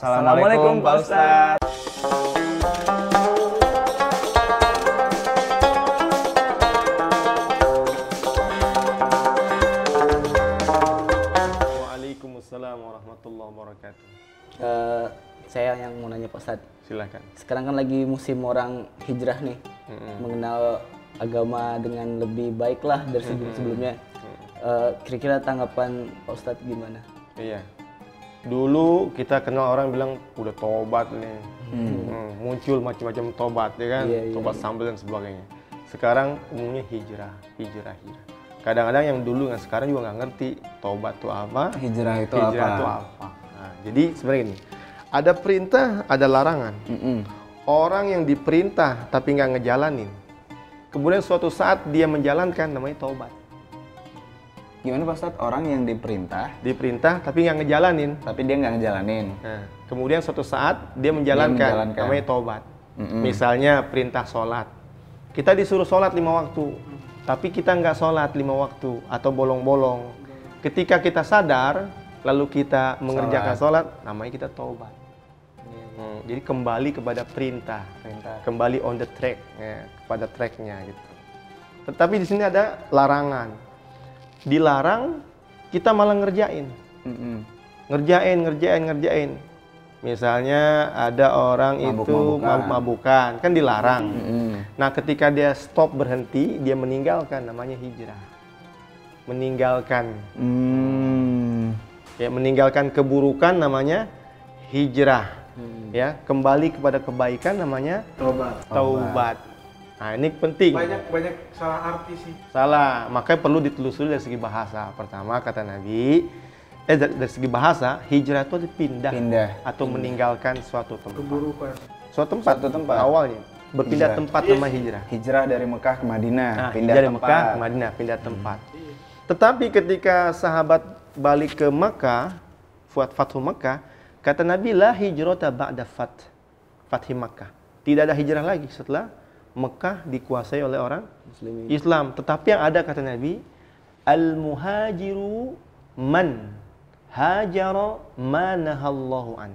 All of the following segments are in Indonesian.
Assalamualaikum Pak Ustadz. Waalaikumsalam warahmatullahi wabarakatuh. Saya yang mau nanya Pak Ustadz. Silakan. Sekarang kan lagi musim orang hijrah nih, mengenal agama dengan lebih baik lah dari sebelumnya. Kira-kira tanggapan Pak Ustadz gimana? Iya. Dulu kita kenal orang bilang udah tobat nih, muncul macam-macam tobat, ya kan? Tobat sambal dan sebagainya. Sekarang umumnya hijrah. Kadang-kadang yang dulu yang sekarang juga nggak ngerti tobat itu apa, hijrah itu apa. Nah, jadi sebenarnya ini ada perintah, ada larangan. Orang yang diperintah tapi nggak ngejalanin, kemudian suatu saat dia menjalankan, namanya tobat. Gimana Pak Ustadz? Orang yang Diperintah tapi nggak ngejalanin. tapi dia nggak ngejalanin. Nah, kemudian suatu saat dia menjalankan, namanya tobat. Misalnya perintah sholat. Kita disuruh sholat 5 waktu, tapi kita nggak sholat 5 waktu atau bolong-bolong. Ketika kita sadar, lalu kita mengerjakan sholat, namanya kita tobat. Jadi kembali kepada perintah. Kembali on the track, ya, kepada tracknya gitu. Tetapi di sini ada larangan. Dilarang, kita malah ngerjain. Ngerjain. Misalnya ada orang itu mabuk-mabukan, kan dilarang. Nah, ketika dia stop, berhenti, dia meninggalkan, namanya hijrah. Meninggalkan. Ya, meninggalkan keburukan namanya hijrah. Ya, kembali kepada kebaikan namanya taubat. Nah, ini penting. Banyak salah arti sih. Salah, makanya perlu ditelusuri dari segi bahasa. Pertama, kata Nabi, dari segi bahasa, hijrah itu pindah. Atau meninggalkan suatu tempat. Keburukan. Suatu tempat awalnya. Berpindah tempat nama hijrah. Hijrah dari Mekah ke Madinah, Nah, pindah dari tempat. Mekah ke Madinah, pindah tempat. Tetapi ketika sahabat balik ke Mekah, Fathu Mekah, kata Nabi, la hijrata ba'da fathi Mekah. Tidak ada hijrah lagi setelah Mekah dikuasai oleh orang Islam. Tetapi yang ada, kata Nabi, al-muhajiru man hajara ma nahallahu an.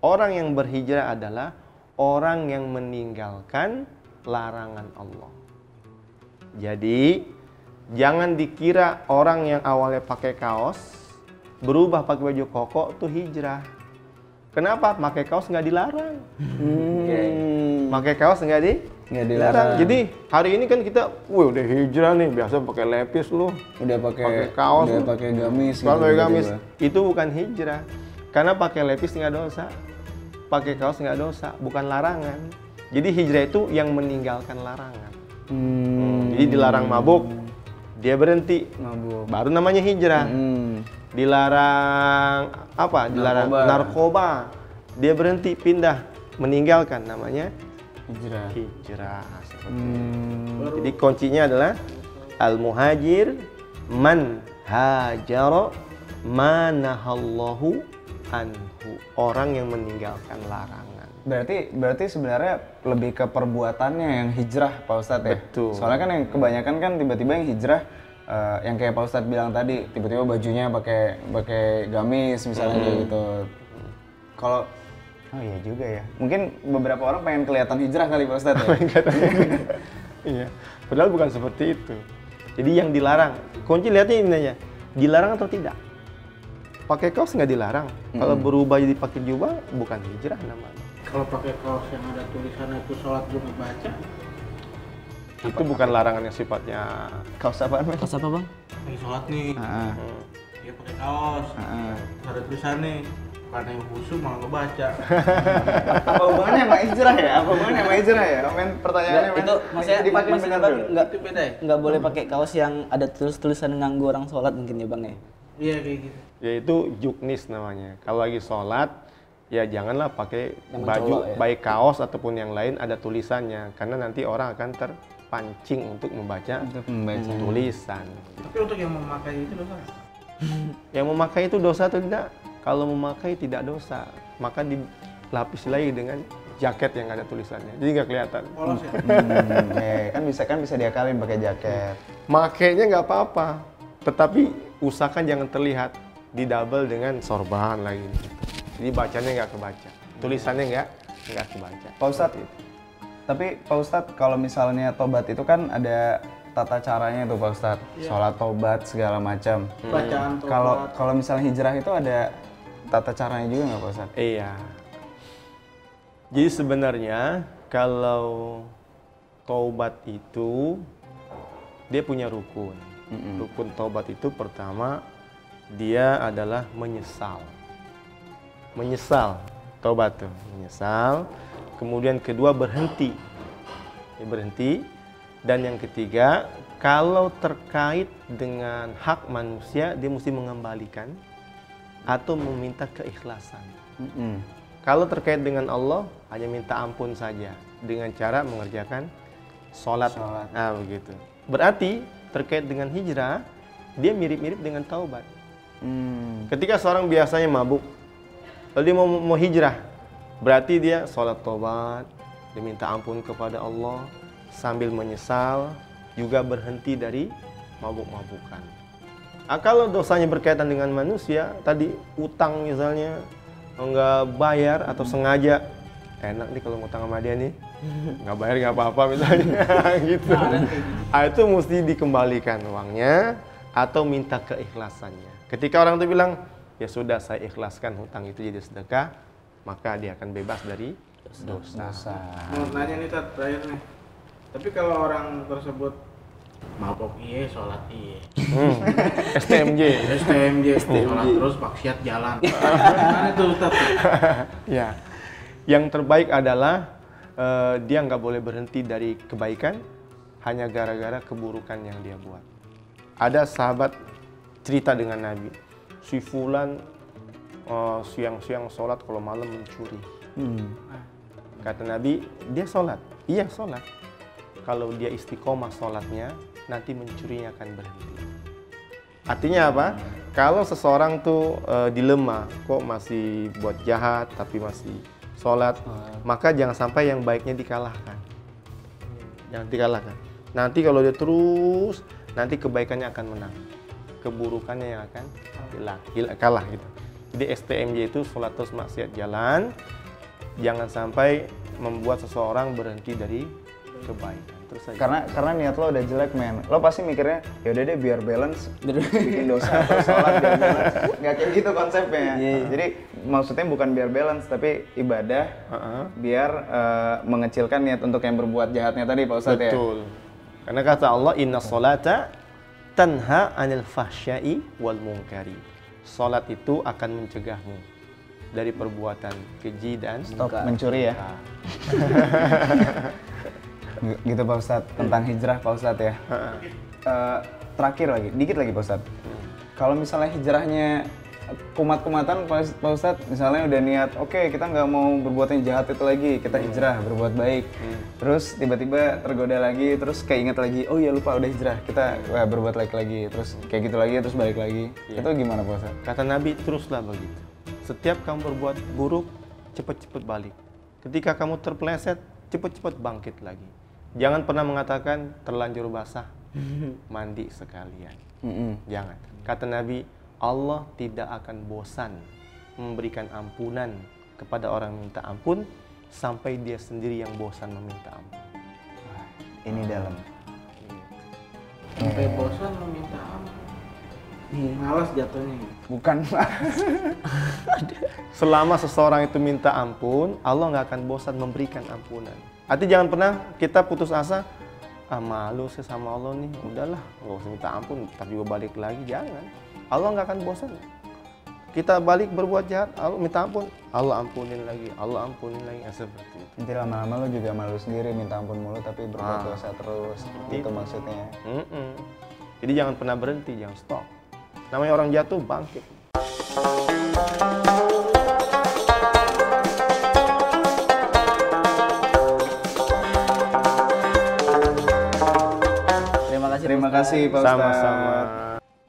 Orang yang berhijrah adalah orang yang meninggalkan larangan Allah. Jadi jangan dikira orang yang awalnya pakai kaos berubah pakai baju koko itu hijrah. Kenapa? Pakai kaos nggak dilarang. Pakai kaos nggak dilarang. Jadi hari ini kan kita, udah hijrah nih, biasa pakai lepis lu, Udah pakai kaos, udah pakai gamis. pakai gamis. Itu bukan hijrah. Karena pakai lepis nggak dosa, pakai kaos nggak dosa, bukan larangan. Jadi hijrah itu yang meninggalkan larangan. Jadi dilarang mabuk, dia berhenti, Mabuk. baru namanya hijrah. Dilarang apa? Dilarang narkoba, dia berhenti, pindah, meninggalkan, namanya hijrah. Jadi kuncinya adalah al-muhajir man hajara ma nahallahu anhu. Orang yang meninggalkan larangan. Berarti sebenarnya lebih ke perbuatannya yang hijrah, Pak Ustadz ya? Betul. Soalnya kan yang kebanyakan kan tiba-tiba yang hijrah, yang kayak Pak Ustadz bilang tadi, tiba-tiba bajunya pakai gamis misalnya gitu. Kalau oh iya juga ya. Mungkin beberapa orang pengen kelihatan hijrah kali Pak Ustadz ya. Iya. Padahal bukan seperti itu. Jadi yang dilarang, kunci lihatnya ini aja. Dilarang atau tidak? Pakai kaos nggak dilarang. Kalau berubah jadi pakai jubah, bukan hijrah namanya. Kalau pakai kaos yang ada tulisannya itu sholat belum baca, Itu bukan larangan yang sifatnya Kaos apaan, Mas? Kaos apa, Bang? lagi sholat nih, dia pakai kaos, terus ada tulisan nih, karena yang khusyuk malah ngebaca. Apa hubungannya sama hijrah ya? Apa hubungannya sama hijrah ya? Men, pertanyaannya men. Itu maksudnya dipakai maksudnya bener Bang, dulu. Itu beda ya? nggak boleh pakai kaos yang ada tulisan ganggu orang sholat mungkin ya Bang ya? Iya kayak gitu. yaitu juknis namanya. Kalau lagi sholat, ya janganlah pakai Yang baju, mencolok ya? baik kaos ataupun yang lain ada tulisannya, karena nanti orang akan terpancing untuk membaca tulisan. Tapi untuk yang memakai itu dosa nggak? Yang memakai itu dosa atau tidak? Kalau memakai tidak dosa, maka dilapis lagi dengan jaket yang ada tulisannya, jadi nggak kelihatan. Polos ya? Kan bisa diakalin pakai jaket. Makainya nggak apa-apa, tetapi usahakan jangan terlihat, di double dengan sorban lagi. Jadi bacanya nggak kebaca, tulisannya nggak kebaca. Pak Ustadz, tapi Pak Ustadz kalau misalnya tobat itu kan ada tata caranya tuh Pak Ustadz, sholat tobat segala macam. Bacaan tobat. Kalau misalnya hijrah itu ada tata caranya juga nggak Pak Ustadz? Iya. Jadi sebenarnya kalau taubat itu dia punya rukun. Rukun taubat itu pertama dia adalah menyesal. Menyesal, taubat tuh, menyesal. Kemudian kedua berhenti. Ya, berhenti. Dan yang ketiga, kalau terkait dengan hak manusia dia mesti mengembalikan atau meminta keikhlasan. Kalau terkait dengan Allah, hanya minta ampun saja dengan cara mengerjakan sholat. Nah, begitu. Berarti terkait dengan hijrah, dia mirip-mirip dengan taubat. Ketika seorang biasanya mabuk, lalu dia mau hijrah, berarti dia sholat taubat, dia minta ampun kepada Allah, sambil menyesal, juga berhenti dari mabuk-mabukan. Nah, kalau dosanya berkaitan dengan manusia, tadi utang misalnya, nggak bayar atau sengaja, enak nih kalau ngutang sama dia nih, nggak bayar nggak apa-apa misalnya, gitu. Nah, itu mesti dikembalikan uangnya atau minta keikhlasannya. Ketika orang itu bilang, ya sudah saya ikhlaskan hutang itu jadi sedekah, maka dia akan bebas dari dosa. Mau nanya nih Tat, terakhir nih. Tapi kalau orang tersebut mabok iya, sholat iya. STMJ. Sholat terus maksiat jalan. Gimana tuh Tat? Ya, yang terbaik adalah dia nggak boleh berhenti dari kebaikan hanya gara-gara keburukan yang dia buat. Ada sahabat cerita dengan Nabi, si Fulan siang-siang sholat, kalau malam mencuri. Kata Nabi, dia sholat. Iya sholat. Kalau dia istiqomah sholatnya, nanti mencurinya akan berhenti. Artinya apa? Kalau seseorang tuh dilema, kok masih buat jahat tapi masih sholat, maka jangan sampai yang baiknya dikalahkan. Jangan dikalahkan. Nanti kalau dia terus, nanti kebaikannya akan menang, keburukannya yang akan kalah gitu. Jadi STMJ itu sholat terus maksiat jalan, jangan sampai membuat seseorang berhenti dari kebaikan. Terus aja. Karena niat lo udah jelek men, lo pasti mikirnya ya udah deh biar balance, bikin dosa atau sholat biar balance, nggak kayak gitu konsepnya. Jadi maksudnya bukan biar balance tapi ibadah biar mengecilkan niat untuk yang berbuat jahatnya tadi Pak Ustadz. Betul. Karena kata Allah, inna sholata tanha anil fahsyai wal munkari. Sholat itu akan mencegahmu dari perbuatan keji dan Stop mencuri ya. Gitu Pak Ustadz, tentang hijrah Pak Ustadz ya. Terakhir lagi, dikit lagi Pak Ustadz. Kalau misalnya hijrahnya kumat-kumatan Pak Ustadz, misalnya udah niat, oke, kita nggak mau berbuat yang jahat itu lagi, kita hijrah, berbuat baik. Terus tiba-tiba tergoda lagi, terus keinget lagi, oh iya lupa udah hijrah, kita berbuat lagi, terus kayak gitu lagi, terus balik lagi. Itu gimana Pak Ustadz? Kata Nabi, teruslah begitu. Setiap kamu berbuat buruk, cepat-cepat balik. Ketika kamu terpeleset, cepat-cepat bangkit lagi. Jangan pernah mengatakan terlanjur basah, mandi sekalian. Jangan. Kata Nabi, Allah tidak akan bosan memberikan ampunan kepada orang minta ampun sampai dia sendiri yang bosan meminta ampun. Ini dalam. Sampai bosan meminta ampun. Malas jatuhnya. Bukan. Selama seseorang itu minta ampun, Allah nggak akan bosan memberikan ampunan. Artinya jangan pernah kita putus asa, malu sih sama Allah nih, udahlah nggak usah minta ampun, ntar juga balik lagi. Jangan. Allah nggak akan bosan. Kita balik berbuat jahat, Allah minta ampun, Allah ampunin lagi, Allah ampunin lagi, seperti itu. Nanti lama-lama lo juga malu sendiri minta ampun mulu tapi berbuat dosa terus. Itu maksudnya. Jadi jangan pernah berhenti, jangan stop. Namanya orang jatuh bangkit. Terima kasih Pak Ustadz. Sama-sama.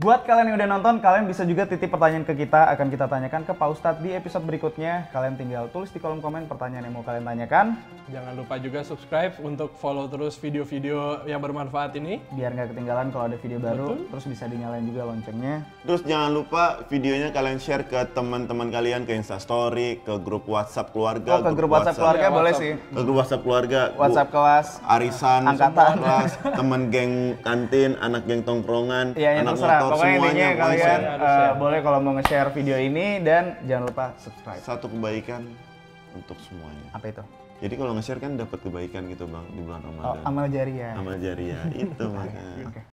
Buat kalian yang udah nonton, kalian bisa juga titip pertanyaan ke kita, akan kita tanyakan ke Pak Ustadz di episode berikutnya. Kalian tinggal tulis di kolom komen pertanyaan yang mau kalian tanyakan. Jangan lupa juga subscribe untuk follow terus video-video yang bermanfaat ini. Biar nggak ketinggalan kalau ada video baru, terus bisa dinyalain juga loncengnya. Terus jangan lupa videonya kalian share ke teman-teman kalian, ke Instastory, ke grup WhatsApp keluarga. Oh, ke grup WhatsApp keluarga boleh sih. Ke grup WhatsApp keluarga. WhatsApp kelas, Arisan, angkatan. kelas, temen geng kantin, anak geng tongkrongan, Iya, yang anak terserah. motor, Pokoknya intinya semuanya kalian share. boleh kalau mau nge-share video ini dan jangan lupa subscribe. Satu kebaikan untuk semuanya. Apa itu? Jadi kalau nge-share kan dapat kebaikan gitu Bang di bulan Oh, Ramadan. amal jariah. Amal jariah itu makanya. Oke.